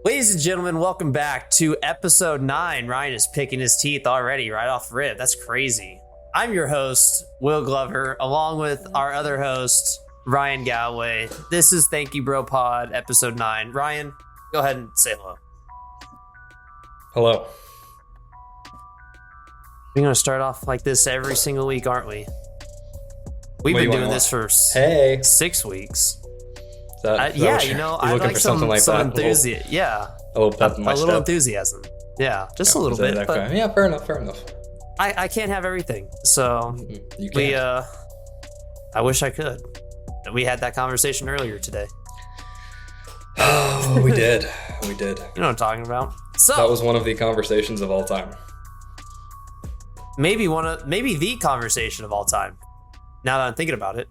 Ladies and gentlemen, welcome back to episode 9. Ryan is picking his teeth already right off rip. That's crazy. I'm your host, Will Glover, along with our other host, Ryan Galloway. This is Thank You Bro Pod, episode 9. Ryan, go ahead and say hello. Hello. We're going to start off like this every single week, aren't we? We've been doing this for 6 weeks. Yeah, you know, I like some enthusiasm. Yeah, a little enthusiasm. Yeah, just a little bit. But yeah, fair enough. I can't have everything, so you can't. I wish I could. We had that conversation earlier today. Oh, we did. You know what I'm talking about. So that was one of the conversations of all time. Maybe the conversation of all time. Now that I'm thinking about it.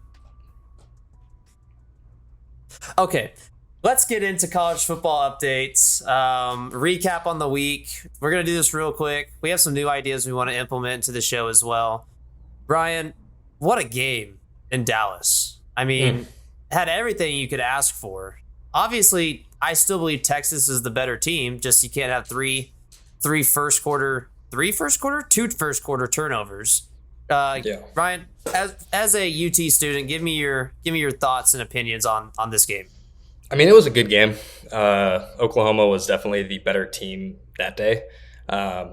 Okay, let's get into college football updates. Recap on the week. We're going to do this real quick. We have some new ideas we want to implement into the show as well. Brian, what a game in Dallas. I mean, had everything you could ask for. Obviously, I still believe Texas is the better team, just you can't have two first quarter turnovers. Ryan, as a UT student, give me your thoughts and opinions on this game. I mean, it was a good game. Oklahoma was definitely the better team that day.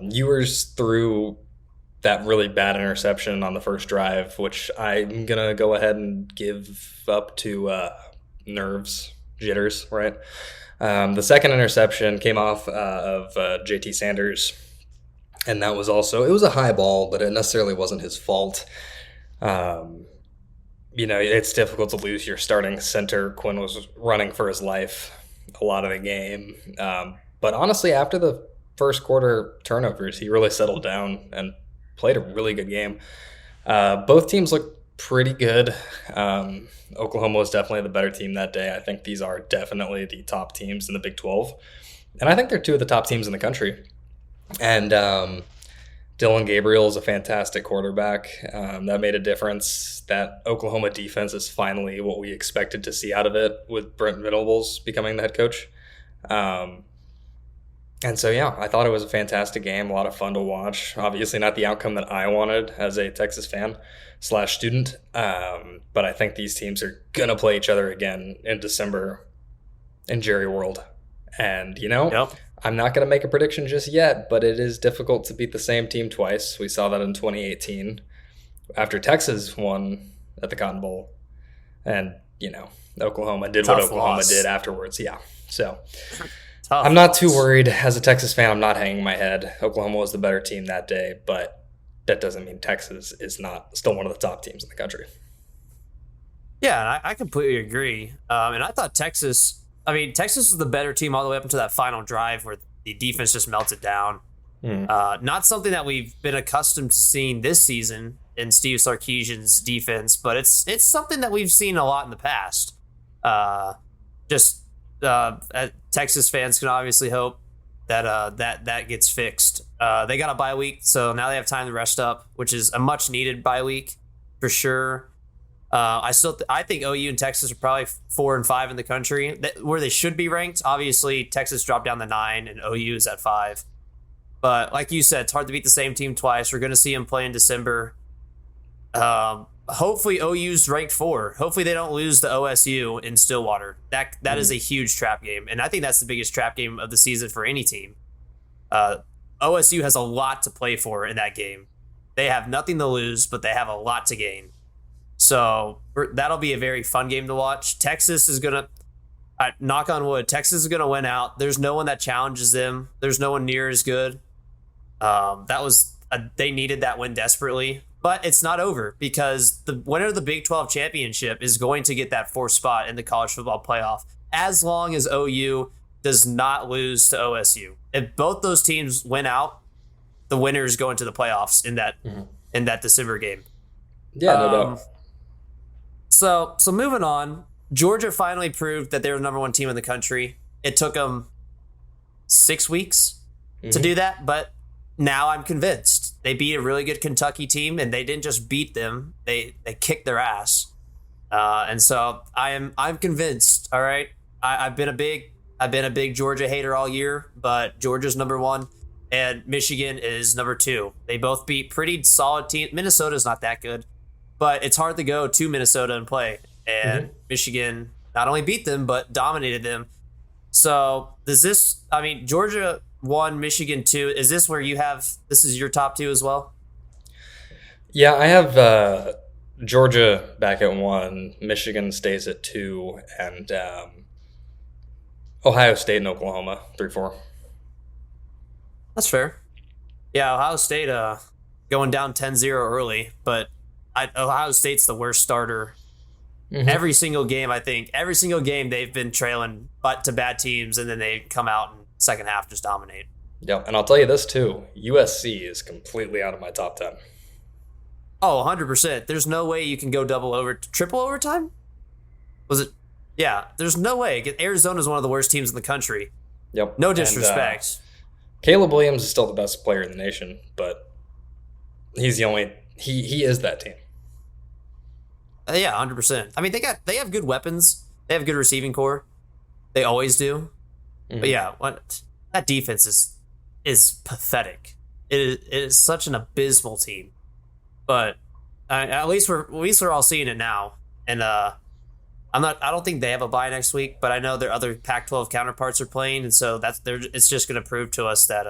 Ewers threw that really bad interception on the first drive, which I'm gonna go ahead and give up to jitters, right? The second interception came off of JT Sanders. And that was also, it was a high ball, but it necessarily wasn't his fault. It's difficult to lose your starting center. Quinn was running for his life a lot of the game. But honestly, after the first quarter turnovers, he really settled down and played a really good game. Both teams looked pretty good. Oklahoma was definitely the better team that day. I think these are definitely the top teams in the Big 12. And I think they're two of the top teams in the country. And Dylan Gabriel is a fantastic quarterback. That made a difference. That Oklahoma defense is finally what we expected to see out of it with Brent Venables becoming the head coach. And so, yeah, I thought it was a fantastic game, a lot of fun to watch. Obviously not the outcome that I wanted as a Texas fan / student. But I think these teams are going to play each other again in December in Jerry World. And, Yep. I'm not going to make a prediction just yet, but it is difficult to beat the same team twice. We saw that in 2018 after Texas won at the Cotton Bowl. And, Oklahoma did what Oklahoma did afterwards. Yeah. So I'm not too worried. As a Texas fan, I'm not hanging my head. Oklahoma was the better team that day, but that doesn't mean Texas is not still one of the top teams in the country. Yeah, I completely agree. And I thought Texas was the better team all the way up until that final drive where the defense just melted down. Not something that we've been accustomed to seeing this season in Steve Sarkisian's defense, but it's something that we've seen a lot in the past. Texas fans can obviously hope that that gets fixed. They got a bye week, so now they have time to rest up, which is a much needed bye week for sure. I think OU and Texas are probably 4 and 5 in the country, where they should be ranked. Obviously, Texas dropped down to 9 and OU is at 5. But like you said, it's hard to beat the same team twice. We're going to see them play in December. Hopefully, OU's ranked 4. Hopefully, they don't lose to OSU in Stillwater. That is a huge trap game, and I think that's the biggest trap game of the season for any team. OSU has a lot to play for in that game. They have nothing to lose, but they have a lot to gain. So that'll be a very fun game to watch. Texas is going to, knock on wood, Texas is going to win out. There's no one that challenges them. There's no one near as good. They needed that win desperately, but it's not over because the winner of the Big 12 championship is going to get that 4th spot in the college football playoff as long as OU does not lose to OSU. If both those teams win out, the winner is going to the playoffs in that December game. Yeah, no doubt. So moving on, Georgia finally proved that they were the number 1 team in the country. It took them 6 weeks to do that, but now I'm convinced. They beat a really good Kentucky team, and they didn't just beat them; they kicked their ass. And so I'm convinced. All right, I've been a big I've been a big Georgia hater all year, but Georgia's number 1 and Michigan is number 2. They both beat pretty solid teams. Minnesota's not that good, but it's hard to go to Minnesota and play. And Michigan not only beat them, but dominated them. So Georgia 1, Michigan 2. Is this where this is your top 2 as well? Yeah, I have Georgia back at 1, Michigan stays at 2, and Ohio State and Oklahoma 3-4. That's fair. Yeah, Ohio State going down 10-0 early, but Ohio State's the worst starter. Every single game, I think. Every single game they've been trailing to bad teams, and then they come out in second half just dominate. Yep, and I'll tell you this too. USC is completely out of my top 10. Oh, 100%. There's no way you can go triple overtime? Was it? Yeah, there's no way. Arizona's one of the worst teams in the country. Yep. No disrespect. Caleb Williams is still the best player in the nation, but he's the only he is that team. Yeah, 100%. I mean, they have good weapons. They have a good receiving core. They always do. But yeah, that defense is pathetic. It is such an abysmal team. But at least we're all seeing it now. And I don't think they have a bye next week, but I know their other Pac-12 counterparts are playing, and so it's just going to prove to us that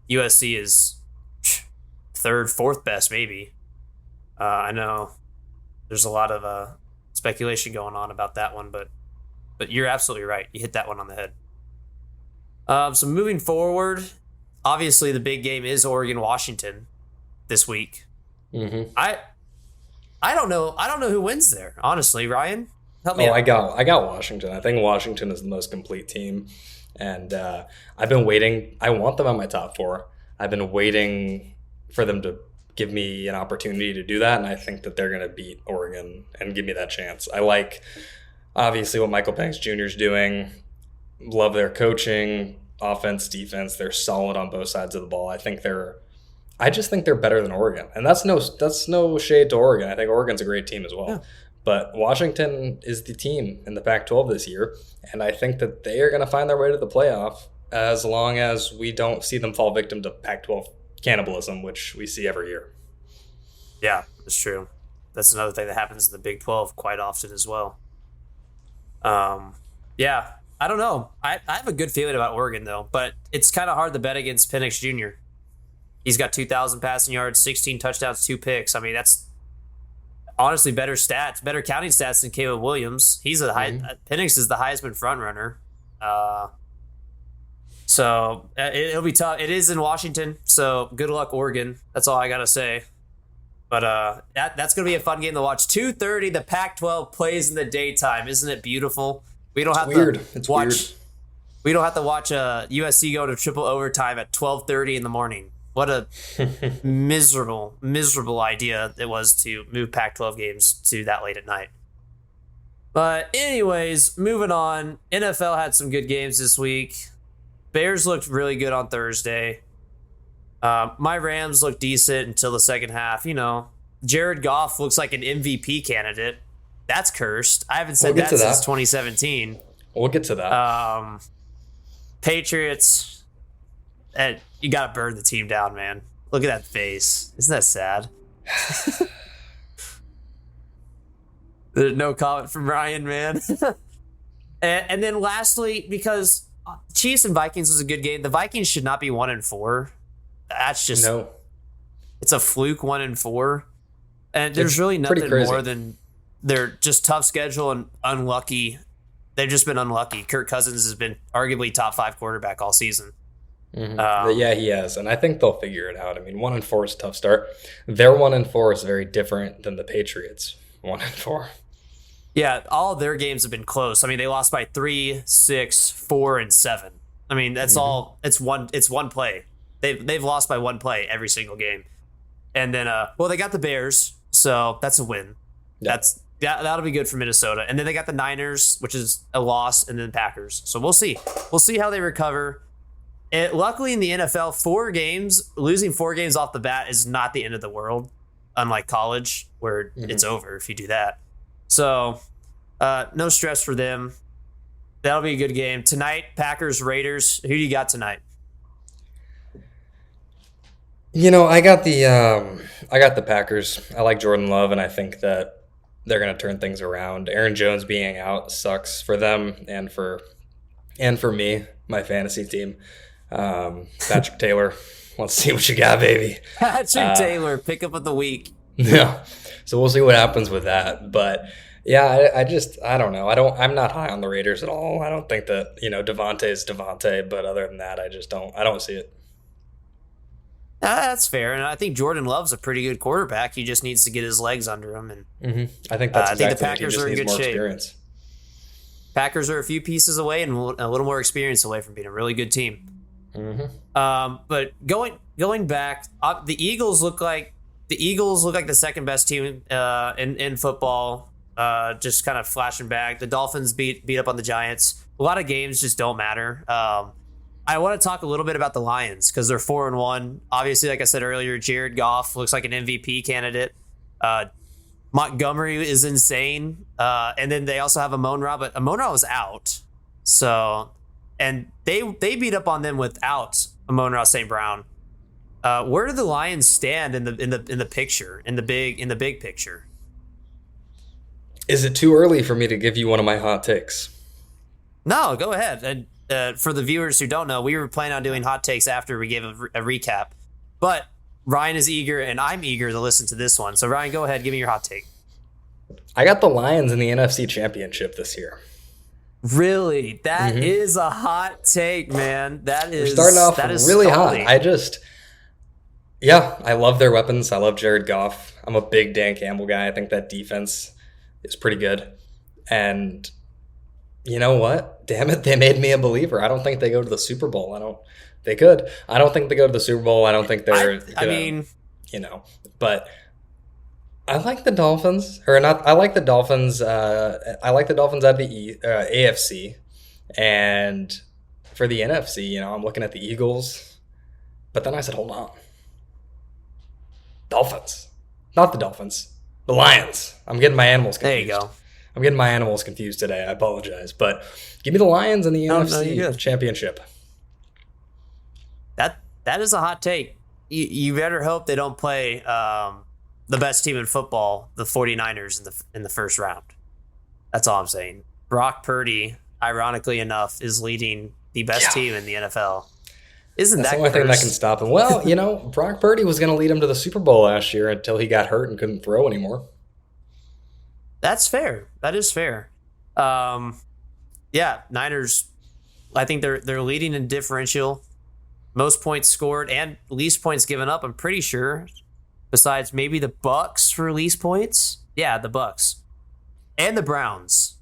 USC is third, fourth best maybe. I know there's a lot of speculation going on about that one, but you're absolutely right. You hit that one on the head. So moving forward, obviously the big game is Oregon-Washington this week. I don't know who wins there, honestly. Ryan, help me out. I got Washington. I think Washington is the most complete team, and I've been waiting. I want them on my top 4. I've been waiting for them to give me an opportunity to do that, and I think that they're going to beat Oregon and give me that chance. I like, obviously, what Michael Penix Jr. is doing. Love their coaching, offense, defense. They're solid on both sides of the ball. I just think they're better than Oregon, and that's no shade to Oregon. I think Oregon's a great team as well. Yeah. But Washington is the team in the Pac-12 this year, and I think that they are going to find their way to the playoff as long as we don't see them fall victim to Pac-12 cannibalism, which we see every year. Yeah, that's true. That's another thing that happens in the Big 12 quite often as well. Yeah, I don't know. I have a good feeling about Oregon, though, but it's kind of hard to bet against Penix Jr. He's got 2,000 passing yards, 16 touchdowns, 2 picks. I mean, that's honestly better counting stats than Caleb Williams. He's Penix is the Heisman frontrunner. So it'll be tough. It is in Washington, so good luck, Oregon. That's all I got to say. But that's going to be a fun game to watch. 2:30, the Pac-12 plays in the daytime. Isn't it beautiful? We don't have It's weird. We don't have to watch USC go to triple overtime at 12:30 in the morning. What a miserable idea it was to move Pac-12 games to that late at night. But anyways, moving on. NFL had some good games this week. Bears looked really good on Thursday. My Rams looked decent until the second half. You know, Jared Goff looks like an MVP candidate. That's cursed. I haven't said that since 2017. We'll get to that. Patriots, you got to burn the team down, man. Look at that face. Isn't that sad? There's no comment from Ryan, man. and then lastly, because Chiefs and Vikings was a good game, the Vikings should not be 1-4. That's just It's a fluke 1-4, and there's really nothing more than they're just tough schedule and unlucky. They've just been unlucky. Kirk Cousins has been arguably top 5 quarterback all season. Yeah, he has, and I think they'll figure it out. I mean, 1-4 is a tough start. Their 1-4 is very different than the Patriots 1-4. Yeah, all of their games have been close. I mean, they lost by 3, 6, 4, and 7. I mean, that's all. It's one play. They've lost by 1 play every single game, and then they got the Bears, so that's a win. Yeah. That'll be good for Minnesota, and then they got the Niners, which is a loss, and then Packers. So we'll see how they recover. Luckily in the NFL, losing 4 games off the bat is not the end of the world, unlike college where it's over if you do that. So no stress for them. That'll be a good game tonight. Packers Raiders. Who do you got tonight? I got the Packers. I like Jordan Love, and I think that they're going to turn things around. Aaron Jones being out sucks for them and for me, my fantasy team. Patrick Taylor, let's see what you got, baby. Patrick Taylor, pickup of the week. Yeah, so we'll see what happens with that. But yeah, I don't know. I'm not high on the Raiders at all. I don't think that Devontae is Devontae, but other than that, I don't see it. That's fair, and I think Jordan Love's a pretty good quarterback. He just needs to get his legs under him, and I think that's I think the Packers are in good shape. Experience. Packers are a few pieces away and a little more experience away from being a really good team. But going back, the Eagles look like the second best team in football. Just kind of flashing back, the Dolphins beat up on the Giants. A lot of games just don't matter. I want to talk a little bit about the Lions because they're 4-1. Obviously, like I said earlier, Jared Goff looks like an MVP candidate. Montgomery is insane. And then they also have Amon-Ra, but Amon-Ra was out. So, and they beat up on them without Amon-Ra St. Brown. Where do the Lions stand in the picture, in the big picture? Is it too early for me to give you one of my hot takes? No, go ahead. And for the viewers who don't know, we were planning on doing hot takes after we gave a recap. But Ryan is eager, and I'm eager to listen to this one. So, Ryan, go ahead. Give me your hot take. I got the Lions in the NFC Championship this year. Really? That is a hot take, man. We're starting off really hot. I love their weapons. I love Jared Goff. I'm a big Dan Campbell guy. I think that defense is pretty good. And you know what? Damn it, they made me a believer. I don't think they go to the Super Bowl. They could. I don't think they go to the Super Bowl. I don't think they're but I like the Dolphins. I like the Dolphins. I like the Dolphins out of the AFC. And for the NFC, I'm looking at the Eagles. But then I said, hold on. Dolphins. Not the Dolphins. The Lions. I'm getting my animals confused. There you go. I'm getting my animals confused today. I apologize. But give me the Lions in the NFC Championship. That is a hot take. You better hope they don't play the best team in football, the 49ers, in the first round. That's all I'm saying. Brock Purdy, ironically enough, is leading the best team in the NFL. That's the only thing that can stop him. Well, Brock Purdy was going to lead him to the Super Bowl last year until he got hurt and couldn't throw anymore. That's fair. That is fair. Niners, I think they're leading in differential. Most points scored and least points given up, I'm pretty sure. Besides maybe the Bucks for least points. Yeah, the Bucks. And the Browns.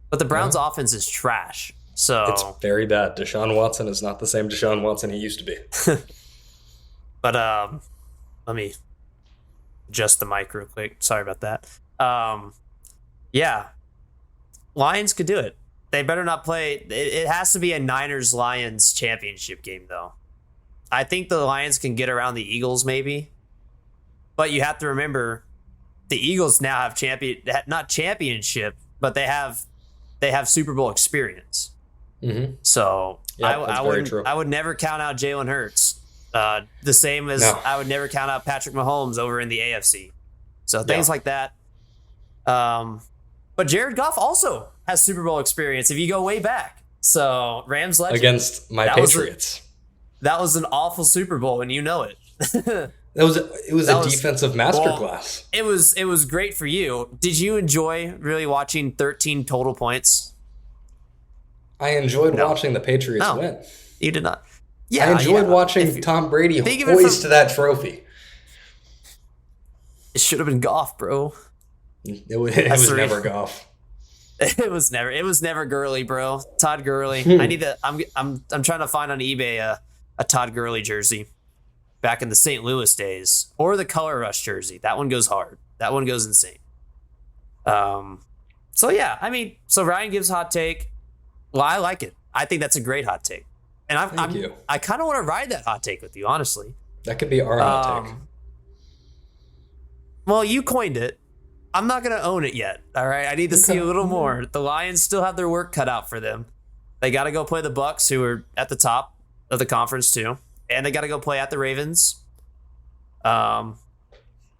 But the Browns' offense is trash. So it's very bad. Deshaun Watson is not the same Deshaun Watson he used to be. But let me adjust the mic real quick. Sorry about that. Lions could do it. They better not play. It has to be a Niners-Lions championship game, though. I think the Lions can get around the Eagles, maybe. But you have to remember, the Eagles now have not championship, but they have Super Bowl experience. Mm-hmm. So I would never count out Jalen Hurts. The same as I would never count out Patrick Mahomes over in the AFC. So things like that. But Jared Goff also has Super Bowl experience if you go way back. So Rams legend against my Patriots. That was an awful Super Bowl, and you know it. It was a defensive masterclass. It was great for you. Did you enjoy really watching 13 total points? I enjoyed watching the Patriots win. You did not. Yeah, I enjoyed watching Tom Brady hoist that trophy. It should have been Goff, bro. It was never Goff. It was never Gurley, bro. Todd Gurley. I'm trying to find on eBay a Todd Gurley jersey back in the St. Louis days, or the Color Rush jersey. That one goes hard. That one goes insane. So Ryan gives hot take. Well, I like it. I think that's a great hot take. And I kind of want to ride that hot take with you, honestly. That could be our hot take. Well, you coined it. I'm not going to own it yet. All right. I need to see a little more. The Lions still have their work cut out for them. They got to go play the Bucks, who are at the top of the conference too. And they got to go play at the Ravens. They're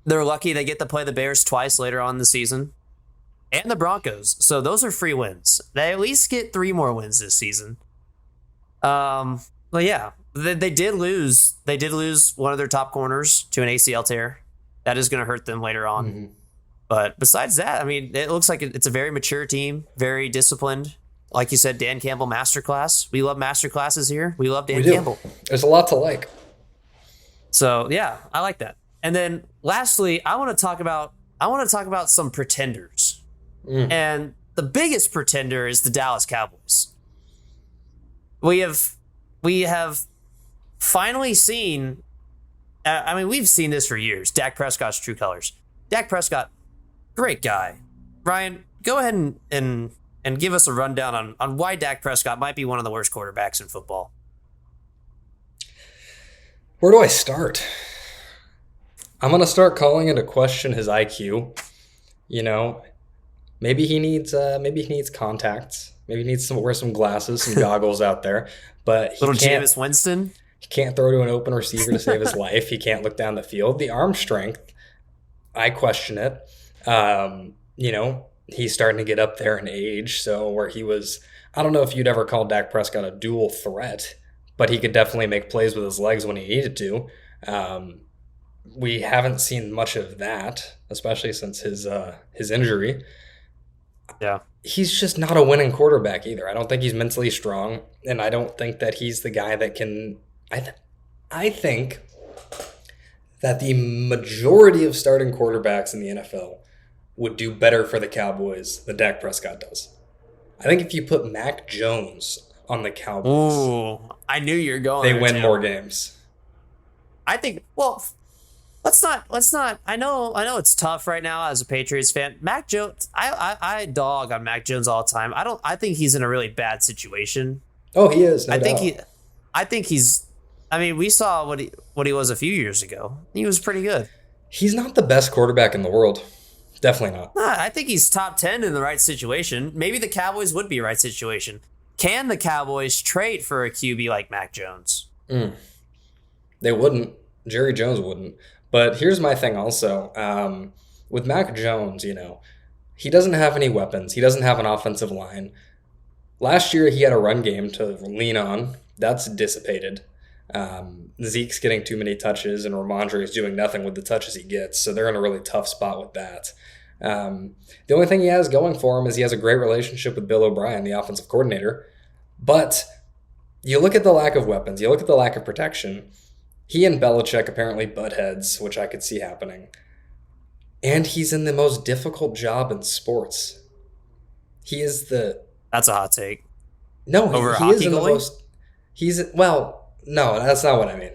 lucky they get to play the Bears twice later on in the season. And the Broncos. So those are free wins. They at least get 3 more wins this season. Well, yeah. They did lose. They did lose one of their top corners to an ACL tear. That is going to hurt them later on. Mm-hmm. But besides that, I mean, it looks like it's a very mature team, very disciplined. Like you said, Dan Campbell masterclass. We love masterclasses here. We love Dan Campbell. There's a lot to like. So yeah, I like that. And then lastly, I want to talk about some pretenders. And the biggest pretender is the Dallas Cowboys. We have finally seen. I mean, we've seen this for years. Dak Prescott's true colors. Dak Prescott. Great guy. Ryan, go ahead and give us a rundown on why Dak Prescott might be one of the worst quarterbacks in football. Where do I start? I'm going to start calling into question his IQ. You know, maybe he needs contacts. Maybe he needs to wear some glasses, some goggles out there. But little Jameis Winston. He can't throw to an open receiver to save his life. He can't look down the field. The arm strength, I question it. You know, he's starting to get up there in age. So where he was, I don't know if you'd ever call Dak Prescott a dual threat, but he could definitely make plays with his legs when he needed to. We haven't seen much of that, especially since his injury. Yeah. He's just not a winning quarterback either. I don't think he's mentally strong, and I don't think that he's the guy that can I think that the majority of starting quarterbacks in the NFL would do better for the Cowboys than Dak Prescott does. I think if you put Mac Jones on the Cowboys, I knew you were going. They win more games. I think. Well, let's not. I know it's tough right now as a Patriots fan. Mac Jones. I dog on Mac Jones all the time. I think he's in a really bad situation. Oh, he is. No I doubt. think he's. I mean, we saw what he was a few years ago. He was pretty good. He's not the best quarterback in the world. Definitely not. I think he's top 10 in the right situation. Maybe the Cowboys would be a right situation. Can the Cowboys trade for a QB like Mac Jones? They wouldn't. Jerry Jones wouldn't. But here's my thing also. With Mac Jones, you know, he doesn't have any weapons. He doesn't have an offensive line. Last year, he had a run game to lean on. That's dissipated. Zeke's getting too many touches, and Ramondre is doing nothing with the touches he gets. So they're in a really tough spot with that. The only thing he has going for him is he has a great relationship with Bill O'Brien, the offensive coordinator. But you look at the lack of weapons. You look at the lack of protection. He and Belichick apparently butt heads, which I could see happening. And he's in the most difficult job in sports. He is the... That's a hot take. No, over he is in the most... No, that's not what I mean.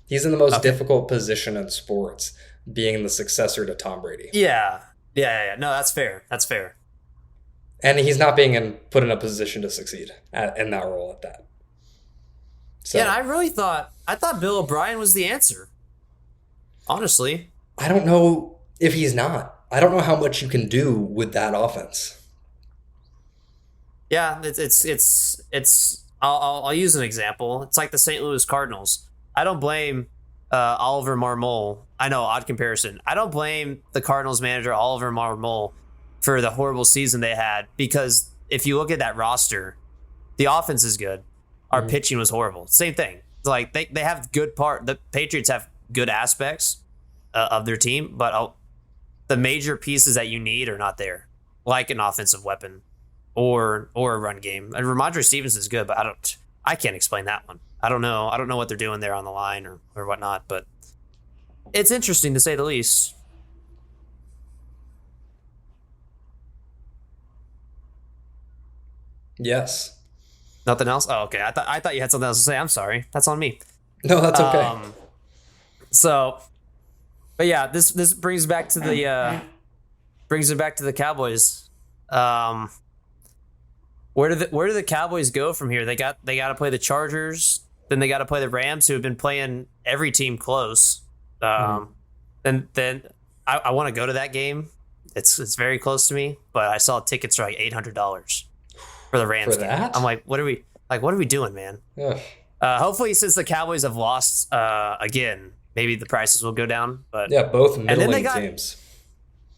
He's in the most difficult position in sports, being the successor to Tom Brady. Yeah. No, that's fair. And he's not being put in a position to succeed in that role at that. So, yeah, I thought Bill O'Brien was the answer. Honestly. I don't know if he's not. I don't know how much you can do with that offense. Yeah, it's I'll use an example. It's like the St. Louis Cardinals. I don't blame Oliver Marmol. I know, odd comparison. I don't blame the Cardinals manager, Oliver Marmol, for the horrible season they had, because if you look at that roster, the offense is good. Our pitching was horrible. Same thing. Like they have good the Patriots have good aspects of their team, but the major pieces that you need are not there, like an offensive weapon or a run game. And Ramondre Stevenson is good, but I can't explain that one. I don't know what they're doing there on the line or whatnot, but it's interesting to say the least. Yes. Nothing else? Oh, okay. I thought you had something else to say. I'm sorry. That's on me. No, that's okay. But yeah, this brings back to the Cowboys. Where do the Cowboys go from here? They got to play the Chargers, then they got to play the Rams, who have been playing every team close. And then I want to go to that game It's very close to me, but I saw tickets are like $800 for the Rams For game. that? I'm like, what are we doing, man? Ugh. Hopefully, since the Cowboys have lost again, maybe the prices will go down. But Yeah, both then they middling got- teams.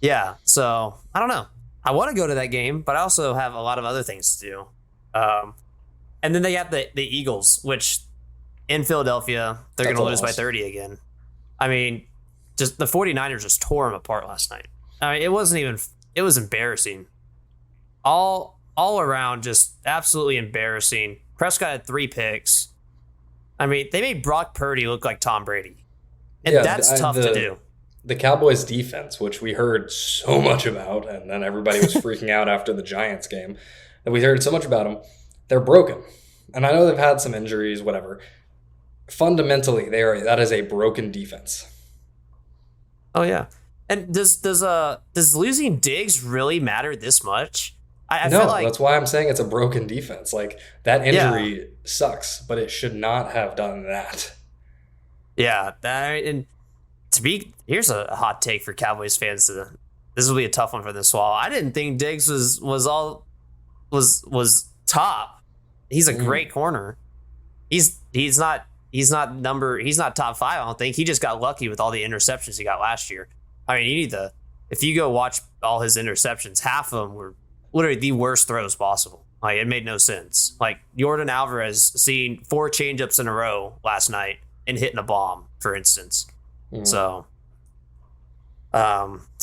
yeah, so I don't know. I want to go to that game, but I also have a lot of other things to do. And then they got the Eagles, which in Philadelphia, they're going That's to a lose by loss. 30 again. I mean, just the 49ers just tore them apart last night. I mean, it was embarrassing. All around, just absolutely embarrassing. Prescott had 3 picks. I mean, they made Brock Purdy look like Tom Brady. And Yeah, that's tough to do. The Cowboys defense, which we heard so much about, and then everybody was freaking out after the Giants game, that we heard so much about them, they're broken. And I know they've had some injuries, whatever. Fundamentally, that is a broken defense. Oh yeah. And does losing Diggs really matter this much? I No, feel like that's why I'm saying it's a broken defense. Like, that injury sucks, but it should not have done that. yeah, and here's a hot take for Cowboys fans. This will be a tough one for them to swallow. I didn't think Diggs was top. He's a great corner. He's not top 5. I don't think. He just got lucky with all the interceptions he got last year. I mean, if you go watch all his interceptions, half of them were literally the worst throws possible. Like, it made no sense. Like, Jordan Alvarez seeing 4 changeups in a row last night and hitting a bomb, for instance. So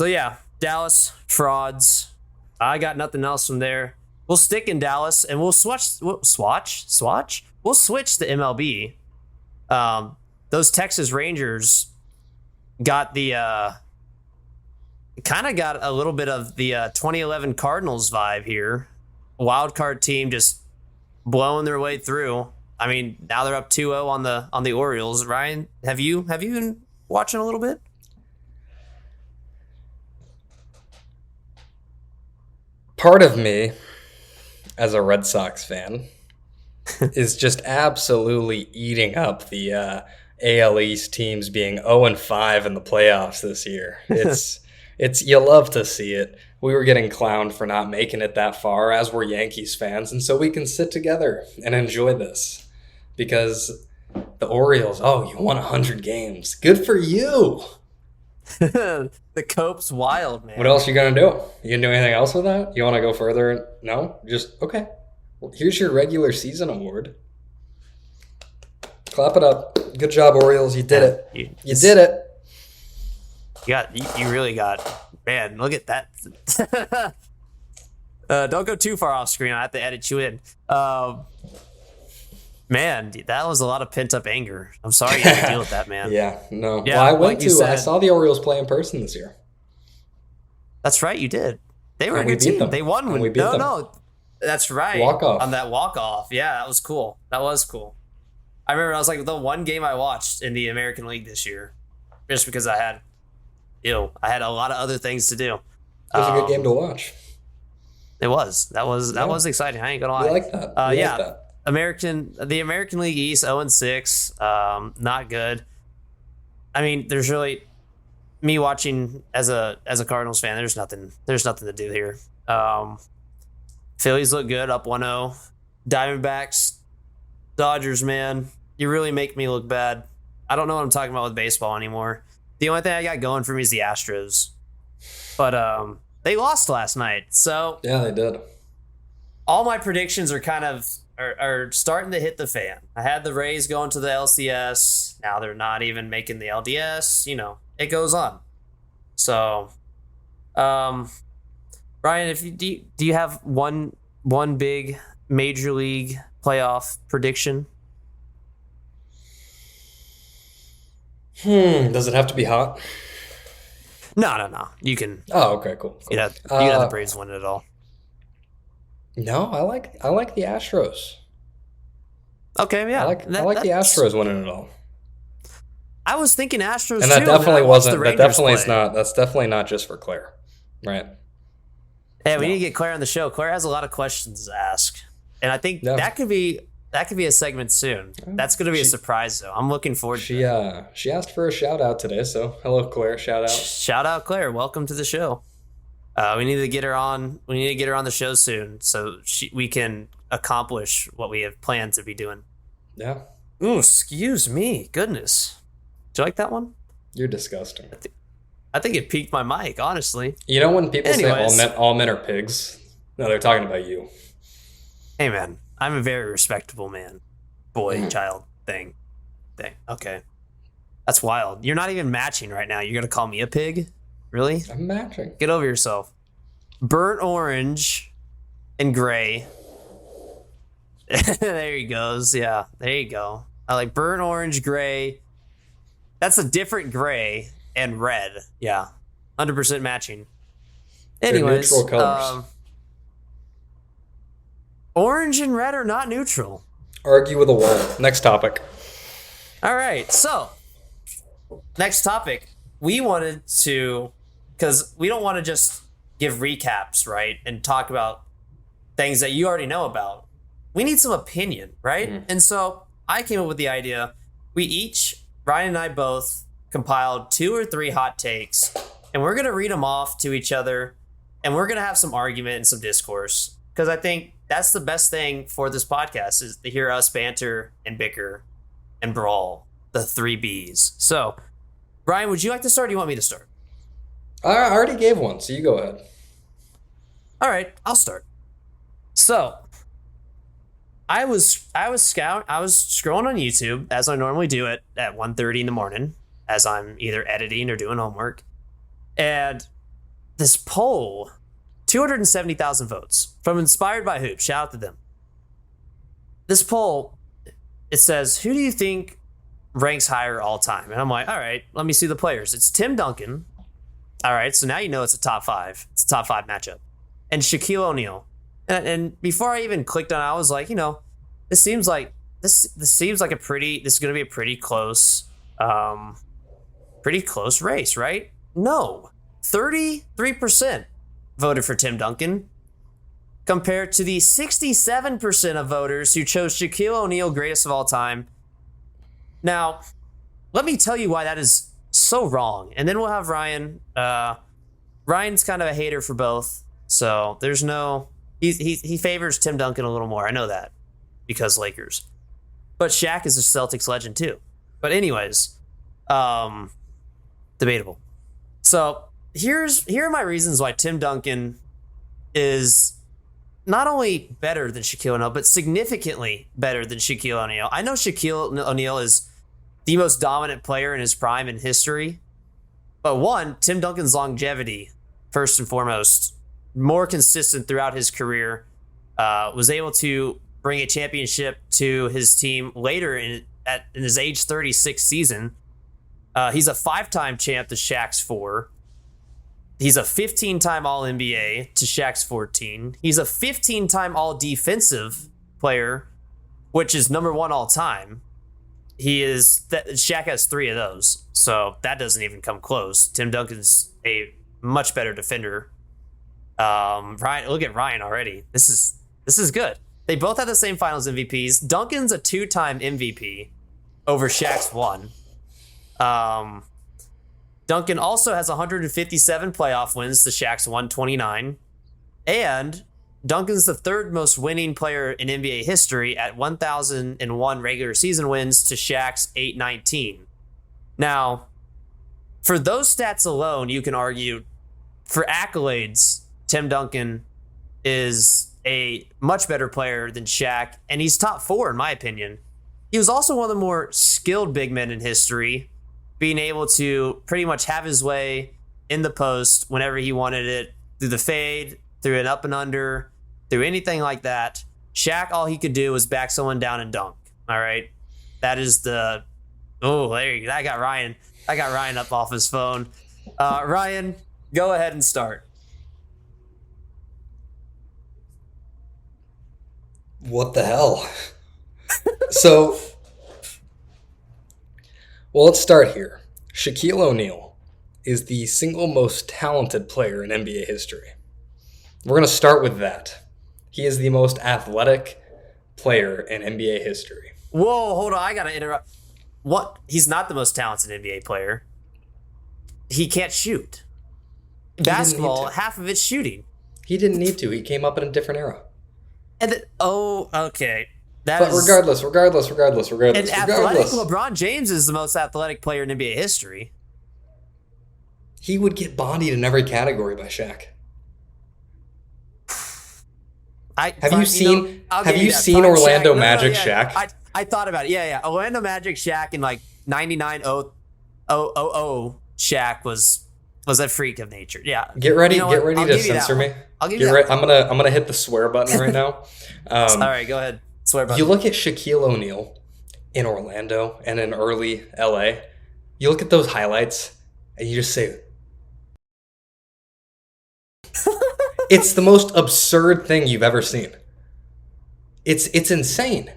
yeah, Dallas frauds. I got nothing else from there. We'll stick in Dallas and we'll switch. We'll switch to MLB. Those Texas Rangers got got a little bit of the 2011 Cardinals vibe here. Wild card team just blowing their way through. I mean, now they're up 2-0 on the Orioles. Ryan, have you been watching a little bit? Part of me, as a Red Sox fan, is just absolutely eating up the AL East teams being 0-5 in the playoffs this year. It's you love to see it. We were getting clowned for not making it that far, as were Yankees fans, and so we can sit together and enjoy this. Because the Orioles, you won 100 games. Good for you. The Cope's wild, man. What else you gonna do? You gonna do anything else with that? You want to go further? No? Just, okay. Well, here's your regular season award. Clap it up. Good job, Orioles. You did it. You did it. You really got, man, look at that. Don't go too far off screen. I have to edit you in. Man, that was a lot of pent up anger. I'm sorry you had to deal with that, man. Yeah, no. Yeah, well, I I saw the Orioles play in person this year. That's right, you did. They were And a we good beat team. them. They won. And we beat them. No, that's right. Walk-off. On that walk-off. Yeah, that was cool. That was cool. I remember I was like the one game I watched in the American League this year, just because I had a lot of other things to do. It was a good game to watch. It was. That was exciting. I ain't gonna lie. We like that. We like that. The American League East 0-6, not good. I mean, there's really me watching as a Cardinals fan. There's nothing to do here. Phillies look good, up 1-0. Diamondbacks, Dodgers, man, you really make me look bad. I don't know what I'm talking about with baseball anymore. The only thing I got going for me is the Astros, but they lost last night, so Yeah, they did. all my predictions are kind of are starting to hit the fan. I had the Rays going to the LCS. Now they're not even making the LDS. It goes on. So, Brian, do you have one big major league playoff prediction? Does it have to be hot? No. You can. Oh, okay, cool. You have the Braves win it all. No, I like the Astros. Okay, yeah. I like the Astros winning it all. I was thinking Astros And that too. definitely wasn't. That definitely is play. not. That's definitely not just for Claire, right? Hey, we need to get Claire on the show. Claire has a lot of questions to ask, and I think that could be a segment soon. That's going to be a surprise, though. I'm looking forward to it. She asked for a shout out today, so hello, Claire. Shout out. Shout out, Claire. Welcome to the show. We need to get her on. We need to get her on the show soon so we can accomplish what we have planned to be doing. Yeah. Ooh, excuse me. Goodness. Do you like that one? You're disgusting. I think it piqued my mic, honestly. You know when people Anyways. say all men are pigs? No, they're talking about you. Hey, man. I'm a very respectable man. Boy, child thing. Okay. That's wild. You're not even matching right now. You're going to call me a pig? Really? I'm matching. Get over yourself. Burnt orange and gray. There he goes. Yeah, there you go. I like burnt orange, gray. That's a different gray and red. Yeah, 100% matching. Anyways, neutral colors. Orange and red are not neutral. Argue with a wall. Next topic. All right, so next topic. We wanted to, because we don't want to just give recaps, right, and talk about things that you already know about. We need some opinion, right? Mm-hmm. And so I came up with the idea. Ryan and I both compiled 2 or 3 hot takes, and we're going to read them off to each other, and we're going to have some argument and some discourse, because I think that's the best thing for this podcast is to hear us banter and bicker and brawl, the 3 Bs. So, Ryan, would you like to start or do you want me to start? I already gave one, so you go ahead. All right, I'll start. So, I was scrolling on YouTube as I normally do it at 1:30 in the morning as I'm either editing or doing homework. And this poll, 270,000 votes from Inspired by Hoops. Shout out to them. This poll, it says, who do you think ranks higher all time? And I'm like, all right, let me see the players. It's Tim Duncan. All right, so now you know it's a top 5. It's a top 5 matchup. And Shaquille O'Neal. And before I even clicked on it, I was like, this seems like this is going to be a pretty close race, right? No. 33% voted for Tim Duncan compared to the 67% of voters who chose Shaquille O'Neal greatest of all time. Now, let me tell you why that is so wrong. And then we'll have Ryan. Ryan's kind of a hater for both. So there's no... He favors Tim Duncan a little more. I know that because Lakers. But Shaq is a Celtics legend too. But anyways, debatable. So here are my reasons why Tim Duncan is not only better than Shaquille O'Neal, but significantly better than Shaquille O'Neal. I know Shaquille O'Neal is the most dominant player in his prime in history. But one, Tim Duncan's longevity, first and foremost, more consistent throughout his career, was able to bring a championship to his team later in his age 36 season. He's a 5-time champ to Shaq's 4. He's a 15-time All-NBA to Shaq's 14. He's a 15-time All-Defensive player, which is number 1 all time. Shaq has 3 of those, so that doesn't even come close. Tim Duncan's a much better defender. Ryan, look at Ryan already. This is good. They both have the same Finals MVPs. Duncan's a 2-time MVP over Shaq's 1. Duncan also has 157 playoff wins to Shaq's 129, and Duncan's the 3rd most winning player in NBA history at 1,001 regular season wins to Shaq's 819. Now, for those stats alone, you can argue for accolades, Tim Duncan is a much better player than Shaq, and he's top 4 in my opinion. He was also one of the more skilled big men in history, being able to pretty much have his way in the post whenever he wanted it, through the fade, through an up and under, through anything like that. Shaq, all he could do was back someone down and dunk. All right. That is there you go. I got Ryan up off his phone. Ryan, go ahead and start. What the hell? Well, let's start here. Shaquille O'Neal is the single most talented player in NBA history. We're going to start with that. He is the most athletic player in NBA history. Whoa, hold on. I got to interrupt. What? He's not the most talented NBA player. He can't shoot. basketball, half of it's shooting. He didn't need to. He came up in a different era. And then, okay. But regardless. And athletic LeBron James is the most athletic player in NBA history. He would get bodied in every category by Shaq. Have you seen Orlando Magic Shaq? I thought about it. Yeah. Orlando Magic Shaq in like 99-000 Shaq was a freak of nature. Yeah. Get ready to censor me. I'll give you that. I'm gonna hit the swear button right now. All right, go ahead. Swear button. You look at Shaquille O'Neal in Orlando and in early LA. You look at those highlights and you just say, it's the most absurd thing you've ever seen. It's insane.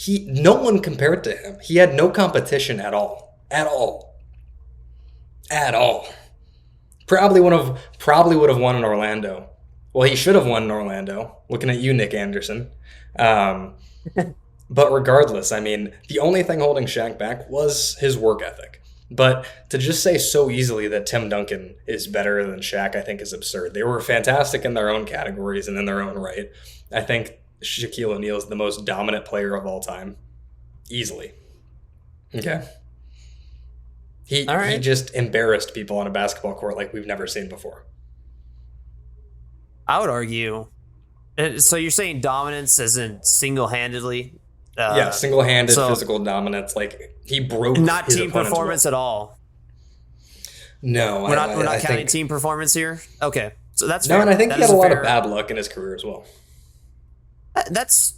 No one compared to him. He had no competition at all. Probably would have won in Orlando. Well, he should have won in Orlando. Looking at you, Nick Anderson. But regardless, I mean, the only thing holding Shaq back was his work ethic. But to just say so easily that Tim Duncan is better than Shaq, I think is absurd. They were fantastic in their own categories and in their own right. I think Shaquille O'Neal is the most dominant player of all time. Easily. Okay. He just embarrassed people on a basketball court like we've never seen before. I would argue. So you're saying dominance as in single-handedly? Yeah, single-handed physical dominance. Like he broke not his team performance at all. No, we're not counting team performance here. Okay, so that's no, fair. And I think he had a lot of bad luck in his career as well. That's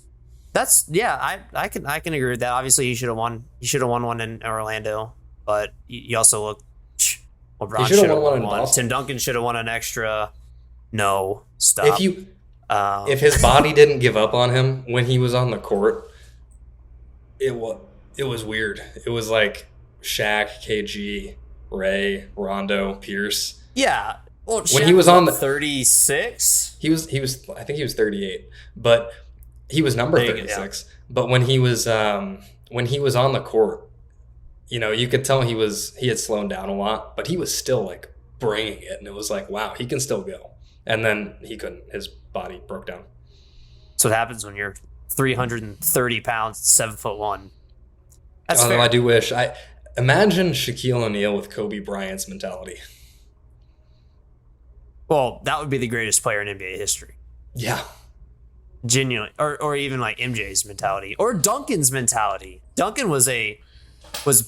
yeah. I can agree with that. Obviously, he should have won. He should have won one in Orlando, but you also look. LeBron should have won one. Tim Duncan should have won an extra. No, stop. If his body didn't give up on him when he was on the court, it was weird. It was like Shaq, KG, Ray, Rondo, Pierce. Yeah. Well, when he was on the 36, he was I think he was 38, but he was number 36. Yeah. But when he was on the court, you could tell he had slowed down a lot, but he was still like bringing it, and it was like, wow, he can still go. And then he couldn't. His body broke down. So what happens when you're 330 pounds, 7'1". That's Although fair. I do wish imagine Shaquille O'Neal with Kobe Bryant's mentality. Well, that would be the greatest player in NBA history. Yeah. Genuinely. Or even like MJ's mentality. Or Duncan's mentality. Duncan was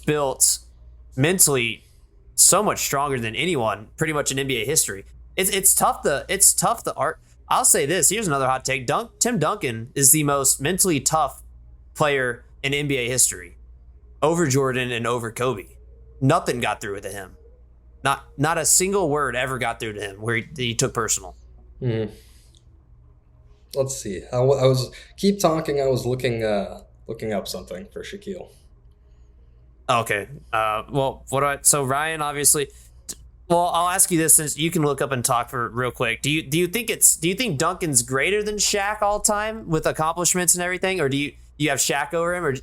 built mentally so much stronger than anyone pretty much in NBA history. It's tough to art. I'll say this. Here's another hot take. Tim Duncan is the most mentally tough player in NBA history. Over Jordan and over Kobe. Nothing got through to him. Not a single word ever got through to him where he took personal. Mm-hmm. Let's see. I was keep talking. I was looking up something for Shaquille. Okay. So Ryan, obviously. Well, I'll ask you this since you can look up and talk for real quick. Do you think Duncan's greater than Shaq all time with accomplishments and everything, or do you have Shaq over him, or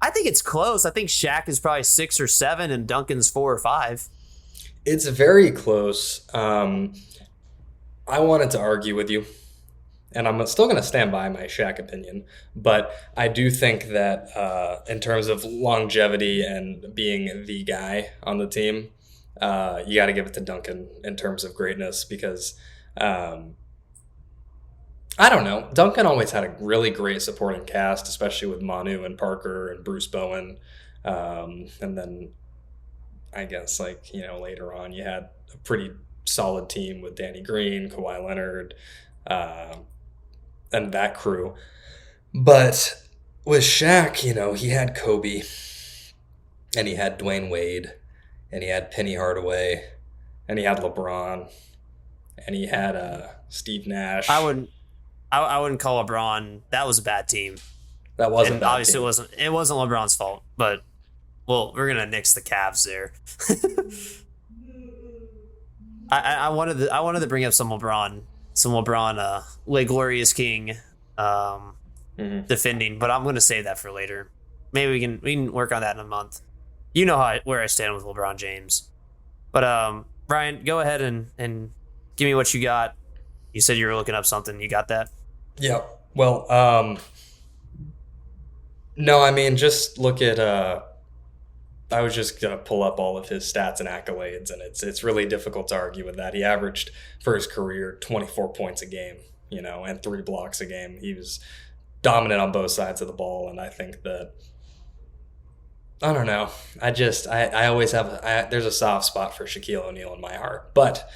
I think it's close. I think Shaq is probably 6 or 7 and Duncan's 4 or 5. It's very close. I wanted to argue with you, and I'm still going to stand by my Shaq opinion, but I do think that in terms of longevity and being the guy on the team, you got to give it to Duncan in terms of greatness because I don't know. Duncan always had a really great supporting cast, especially with Manu and Parker and Bruce Bowen. And then I guess later on you had a pretty solid team with Danny Green, Kawhi Leonard, and that crew. But with Shaq, he had Kobe and he had Dwayne Wade. And he had Penny Hardaway, and he had LeBron, and he had Steve Nash. I wouldn't call LeBron. That was a bad team. That wasn't bad. Obviously, it wasn't LeBron's fault. But we're gonna nix the Cavs there. I wanted to bring up some LeBron, Le Glorious King, defending, but I'm gonna save that for later. Maybe we can work on that in a month. You know where I stand with LeBron James. But Brian, go ahead and Give me what you got. You said you were looking up something. You got that? Yeah. Well, no, I mean, just look at. I was just gonna pull up all of his stats and accolades, and it's really difficult to argue with that. He averaged for his career 24 points a game, and 3 blocks a game. He was dominant on both sides of the ball, and I think that. I don't know. I always have there's a soft spot for Shaquille O'Neal in my heart, but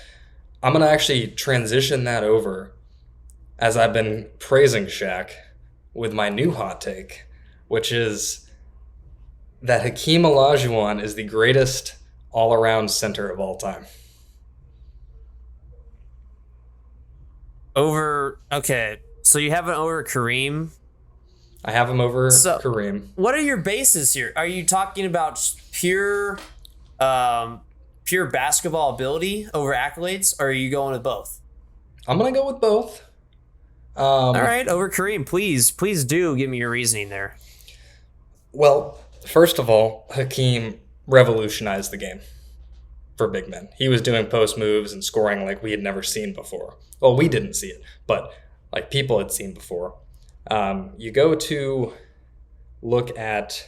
I'm gonna actually transition that over as I've been praising Shaq with my new hot take, which is that Hakeem Olajuwon is the greatest all-around center of all time. Okay, so you have it over Kareem. I have him over Kareem. What are your bases here? Are you talking about pure basketball ability over accolades, or are you going with both? I'm going to go with both. All right, over Kareem. Please do give me your reasoning there. Well, first of all, Hakeem revolutionized the game for big men. He was doing post moves and scoring like we had never seen before. Well, we didn't see it, but like people had seen before. You go to look at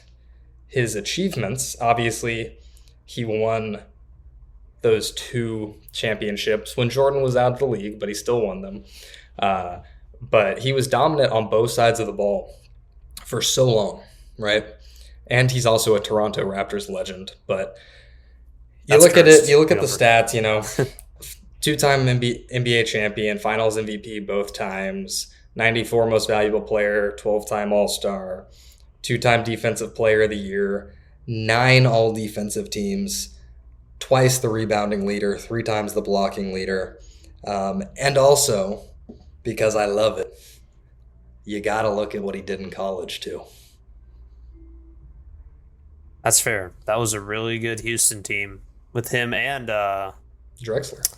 his achievements. Obviously, he won those 2 championships when Jordan was out of the league, but he still won them. But he was dominant on both sides of the ball for so long, right? And he's also a Toronto Raptors legend. But you look at the stats, 2-time NBA champion, finals MVP both times, 94 most valuable player, 12-time All-Star, 2-time defensive player of the year, 9 all-defensive teams, twice the rebounding leader, 3 times the blocking leader. And also, because I love it, you got to look at what he did in college too. That's fair. That was a really good Houston team with him and Drexler.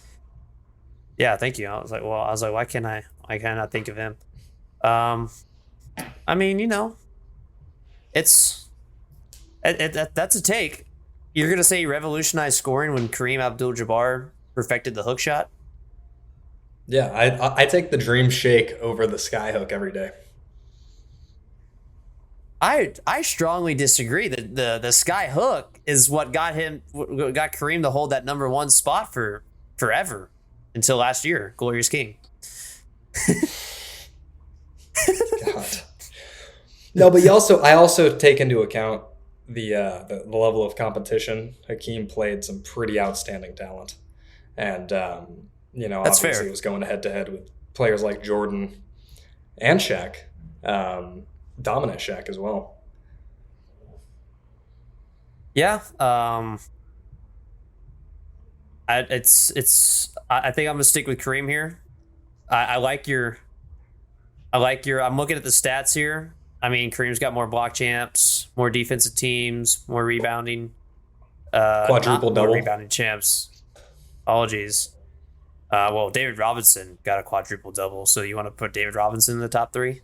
Yeah, thank you. I was like, why can't I not think of him? I mean, it's that's a take. You're gonna say he revolutionized scoring when Kareem Abdul-Jabbar perfected the hook shot? Yeah, I take the dream shake over the sky hook every day. I strongly disagree. The sky hook is what got Kareem to hold that number 1 spot for forever until last year. Glorious King. God. No, but I also take into account the level of competition. Hakeem played some pretty outstanding talent, and That's obviously fair. He was going head to head with players like Jordan and Shaq, dominant Shaq as well. Yeah. I think I'm gonna stick with Kareem here. I like your. I'm looking at the stats here. I mean, Kareem's got more block champs, more defensive teams, more rebounding. Quadruple double. More rebounding champs. Apologies. Well, David Robinson got a quadruple double. So you want to put David Robinson in the top 3?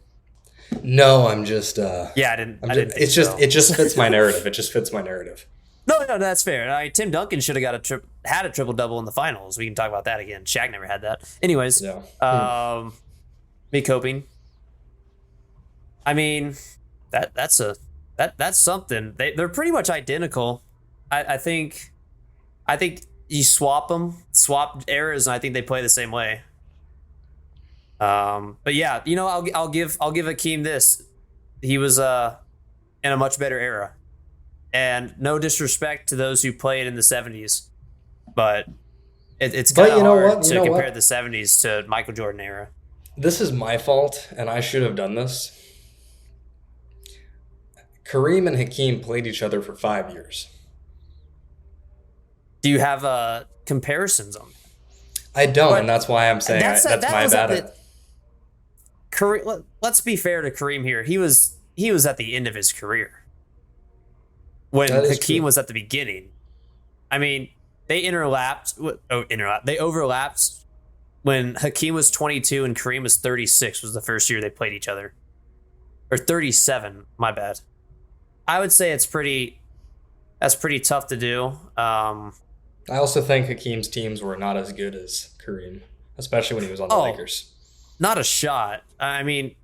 No, I'm just. Yeah, I didn't. It just fits my narrative. It just fits my narrative. No, that's fair. Tim Duncan should have had a triple double in the finals. We can talk about that again. Shaq never had that. Anyways, Yeah. me coping. I mean, that's something. They're pretty much identical. I think you swap eras, and I think they play the same way. But yeah, I'll give Hakeem this. He was in a much better era, and no disrespect to those who played in the 70s, but it's kind of hard to compare the 70s to Michael Jordan era. This is my fault, and I should have done this. Kareem and Hakeem played each other for 5 years. Do you have comparisons on that? I don't, and that's why I'm saying that's my bad. Kareem, let's be fair to Kareem here. He was at the end of his career when Hakeem was at the beginning. I mean, they overlapped when Hakeem was 22 and Kareem was 36 was the first year they played each other. Or 37, my bad. I would say that's pretty tough to do. I also think Hakeem's teams were not as good as Kareem. especially when he was on the Lakers. Not a shot. I mean,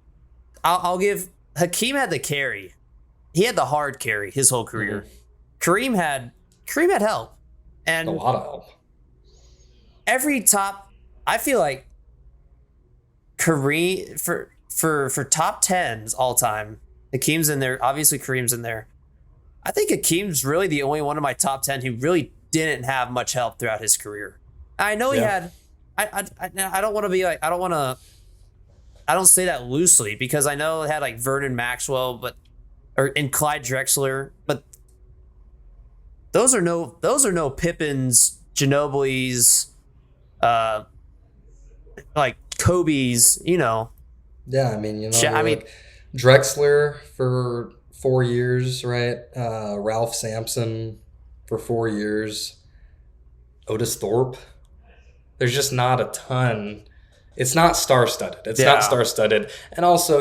I'll give Hakeem had the carry. He had the hard carry his whole career. Kareem had help, and a lot of help. I feel like Kareem for top tens all time. Hakeem's in there. Obviously, Kareem's in there. I think Hakeem's really the only one of my top 10 who really didn't have much help throughout his career. I know he had. I don't want to be like. I don't say that loosely because I know it had like Vernon Maxwell, and Clyde Drexler, but those are no Pippins, Ginobili's, like Kobe's, you know. Yeah, I mean, like Drexler for 4 years, right? Ralph Sampson for 4 years. Otis Thorpe. There's just not a ton. It's not star-studded. It's not star-studded. And also,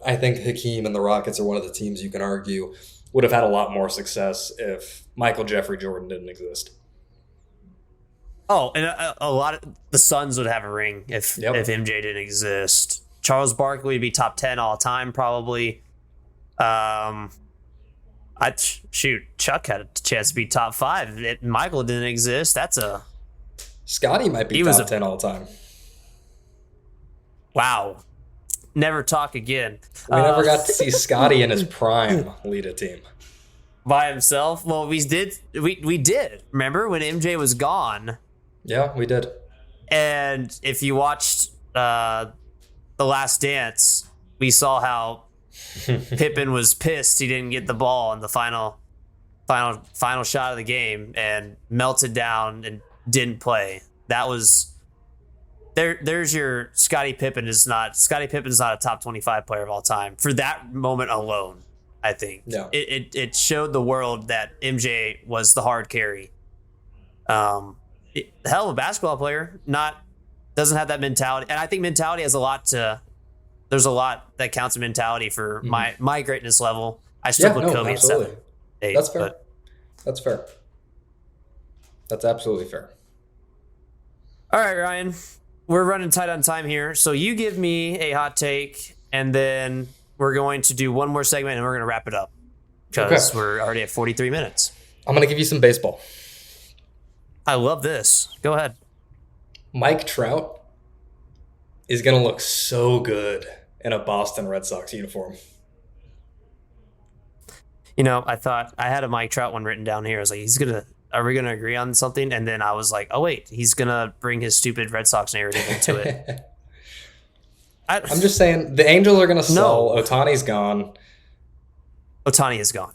I think Hakeem and the Rockets are one of the teams you can argue would have had a lot more success if Michael Jeffrey Jordan didn't exist. Oh, and a lot of the Suns would have a ring if MJ didn't exist. Charles Barkley would be top 10 all time, probably. Chuck had a chance to be top 5. If Michael didn't exist, Scotty might be top 10 all time. Wow. Never talk again. We never got to see Scotty in his prime lead a team. By himself? Well, we did. We did. Remember when MJ was gone? Yeah, we did. And if you watched The Last Dance, we saw how Pippen was pissed he didn't get the ball in the final shot of the game and melted down and didn't play. That was there's your Scottie Pippen's not a top 25 player of all time for that moment alone. I think it showed the world that MJ was the hard carry. Hell of a basketball player, doesn't have that mentality, and I think mentality has there's a lot that counts in mentality for my greatness level. I still put Kobe at 7, 8. That's fair. That's fair. That's absolutely fair. All right, Ryan, we're running tight on time here, so you give me a hot take, and then we're going to do one more segment, and we're going to wrap it up because we're already at 43 minutes. I'm going to give you some baseball. I love this. Go ahead. Mike Trout is going to look so good in a Boston Red Sox uniform. I thought I had a Mike Trout one written down here. I was like, are we going to agree on something? And then I was like, oh, wait, he's going to bring his stupid Red Sox narrative into it. I'm just saying the Angels are going to sell. Ohtani's gone. Ohtani is gone.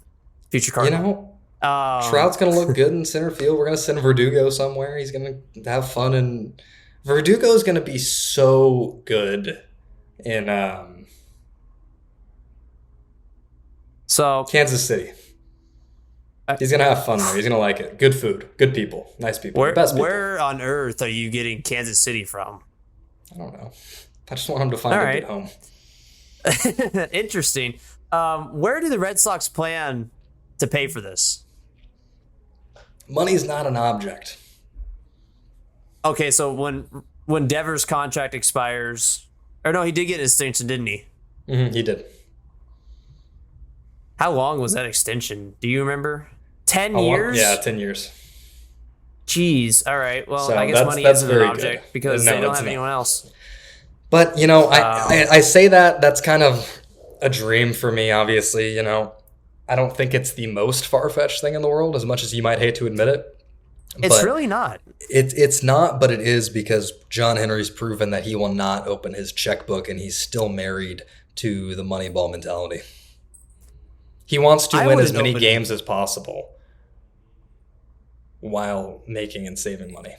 Future Cardinal. Trout's going to look good in center field. We're going to send Verdugo somewhere. He's going to have fun. And Verdugo is going to be so good in Kansas City. He's going to have fun there. He's going to like it. Good food. Good people. Nice people. Best people. Where on earth are you getting Kansas City from? I don't know. I just want him to find a good home. Interesting. Where do the Red Sox plan to pay for this? Money's not an object. Okay, so when Devers' contract expires, or no, he did get an extension, didn't he? Mm-hmm, he did. How long was that extension? Do you remember? 10 years? Yeah, 10 years. Jeez. All right. Well, so I guess money isn't an object because they don't have anyone else. But, I say that's kind of a dream for me, obviously. I don't think it's the most far-fetched thing in the world, as much as you might hate to admit it. It's really not. It's not, but it is because John Henry's proven that he will not open his checkbook, and he's still married to the Moneyball mentality. He wants to win as many games as possible while making and saving money.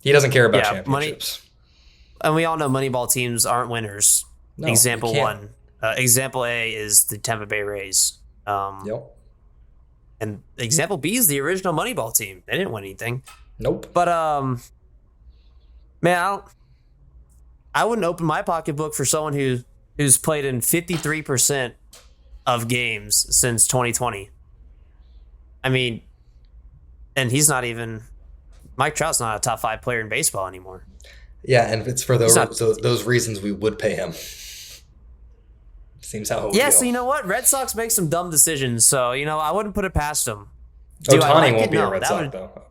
He doesn't care about championships. And we all know Moneyball teams aren't winners. No, example 1. Example A is the Tampa Bay Rays. Yep. And example B is the original Moneyball team. They didn't win anything. Nope. But, man, I wouldn't open my pocketbook for someone who's played in 53% of games since 2020. I mean, and he's not even Mike Trout's not a top 5 player in baseball anymore. Yeah, and it's for those reasons we would pay him. Seems how it would go. So you know what? Red Sox make some dumb decisions, so I wouldn't put it past them. Ohtani won't be a Red Sox though.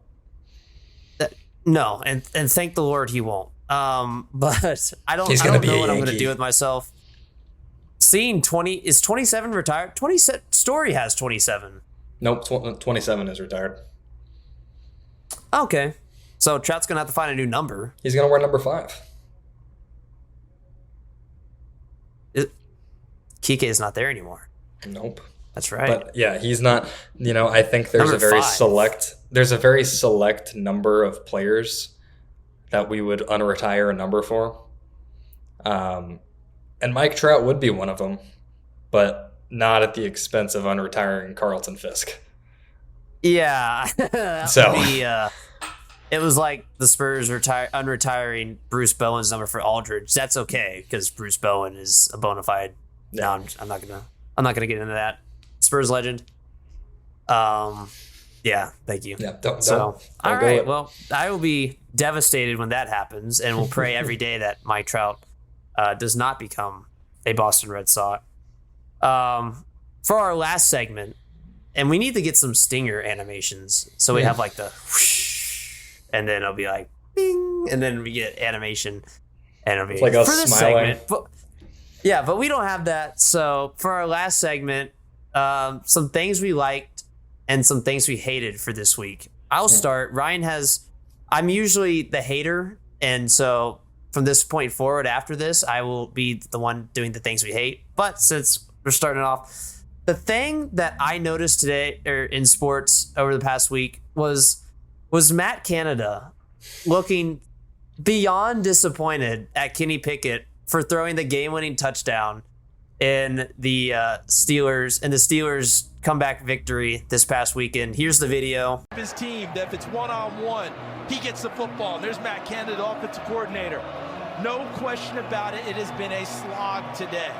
No, and thank the Lord he won't. But I don't know what I'm going to do with myself. Seeing 27 retired? Story has 27. Nope, 27 is retired. Okay. So Trout's going to have to find a new number. He's going to wear number 5. Kike is not there anymore. Nope. That's right. But yeah, he's not, I think there's there's a very select number of players that we would unretire a number for. And Mike Trout would be one of them, but not at the expense of unretiring Carlton Fisk. Yeah. So it was like the Spurs unretiring Bruce Bowen's number for Aldridge. That's okay because Bruce Bowen is a bona fide. No, I'm not gonna get into that. Spurs legend. Yeah, thank you. Yeah, all right. Well, I will be devastated when that happens, and we'll pray every day that Mike Trout does not become a Boston Red Sox. For our last segment, and we need to get some stinger animations, so we have like the whoosh, and then it'll be like bing, and then we get animation, and it'll be like us smiling. But we don't have that. So for our last segment, some things we liked and some things we hated for this week. I'll start. I'm usually the hater, and so from this point forward after this, I will be the one doing the things we hate. But since we're starting off, the thing that I noticed today or in sports over the past week was Matt Canada looking beyond disappointed at Kenny Pickett for throwing the game-winning touchdown in the Steelers comeback victory this past weekend. Here's the video. His team, that if it's one-on-one, he gets the football. And there's Matt Canada, offensive coordinator. No question about it. It has been a slog today.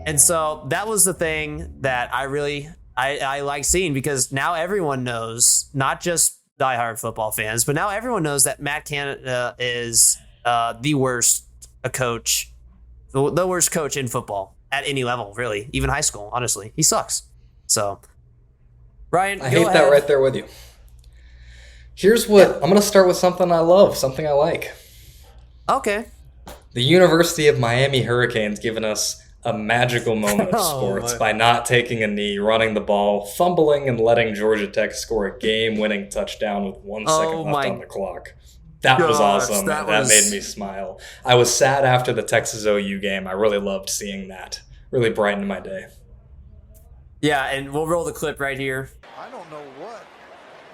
And so that was the thing that I like seeing, because now everyone knows, not just diehard football fans, but now everyone knows that Matt Canada is the worst coach in football at any level, really, even high school. Honestly, he sucks. So, Ryan, I hate that right there with you. Here's what I'm going to start with: something I love, something I like. Okay. The University of Miami Hurricanes giving us a magical moment of sports by not taking a knee, running the ball, fumbling, and letting Georgia Tech score a game-winning touchdown with 1 second left on the clock. That was awesome. That made me smile. I was sad after the Texas OU game. I really loved seeing that. Really brightened my day. Yeah, and we'll roll the clip right here. I don't know what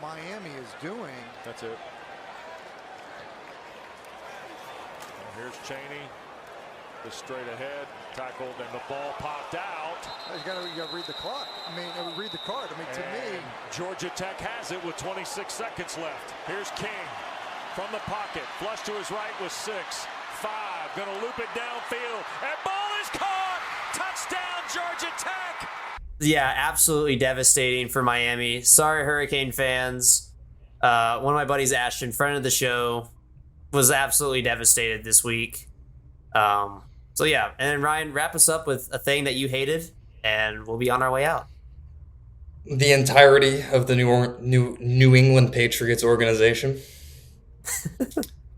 Miami is doing. That's it. Here's Chaney. Just straight ahead, tackled, and the ball popped out. You got to read the clock. Read the card. To me, Georgia Tech has it with 26 seconds left. Here's King from the pocket. Flush to his right with 6, 5. Going to loop it downfield. And ball is caught. Touchdown, Georgia Tech. Yeah, absolutely devastating for Miami. Sorry, Hurricane fans. One of my buddies, Ashton, friend of the show, was absolutely devastated this week. So yeah, and then Ryan, wrap us up with a thing that you hated, and we'll be on our way out. The entirety of the New England Patriots organization.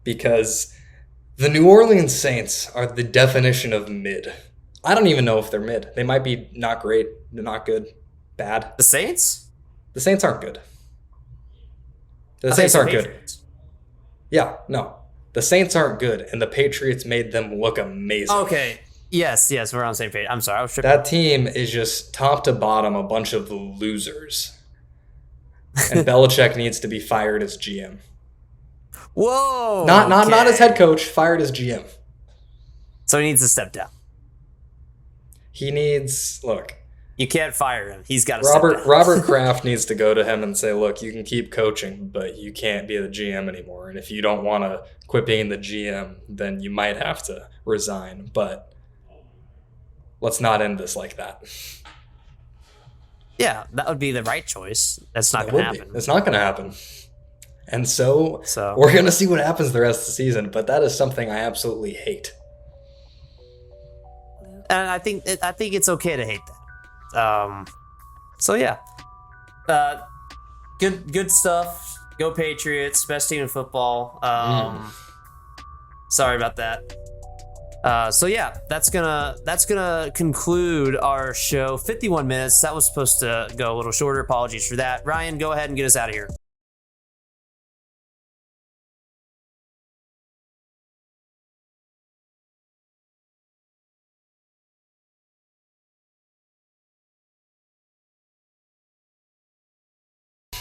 Because the New Orleans Saints are the definition of mid. I don't even know if they're mid. They might be not great, they're not good, bad. The Saints? The Saints aren't good. The Saints aren't good. Yeah, no. The Saints aren't good, and the Patriots made them look amazing. Okay. Yes, we're on the same page. I'm sorry, I was tripping. That team is just top to bottom a bunch of losers. And Belichick needs to be fired as GM. Whoa! Not as head coach, fired as GM. So he needs to step down. Look. You can't fire him. He's got to step down. Robert Kraft needs to go to him and say, look, you can keep coaching, but you can't be the GM anymore. And if you don't want to quit being the GM, then you might have to resign. But let's not end this like that. Yeah, that would be the right choice. That's not going to happen. It's not going to happen. And so we're going to see what happens the rest of the season, but that is something I absolutely hate. And I think it's okay to hate that. So yeah, good stuff. Go Patriots, best team in football. Sorry about that. So yeah, that's gonna conclude our show. 51 minutes. That was supposed to go a little shorter. Apologies for that. Ryan, go ahead and get us out of here.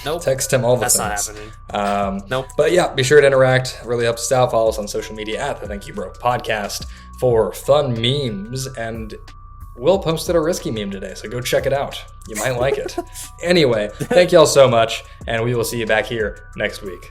Nope. Text him all the That's things. not happening. Nope. But yeah, be sure to interact. It really helps us out. Follow us on social media at the Thank You Bro Podcast for fun memes. And Will posted a risky meme today, so go check it out. You might like it. Anyway, thank y'all so much, and we will see you back here next week.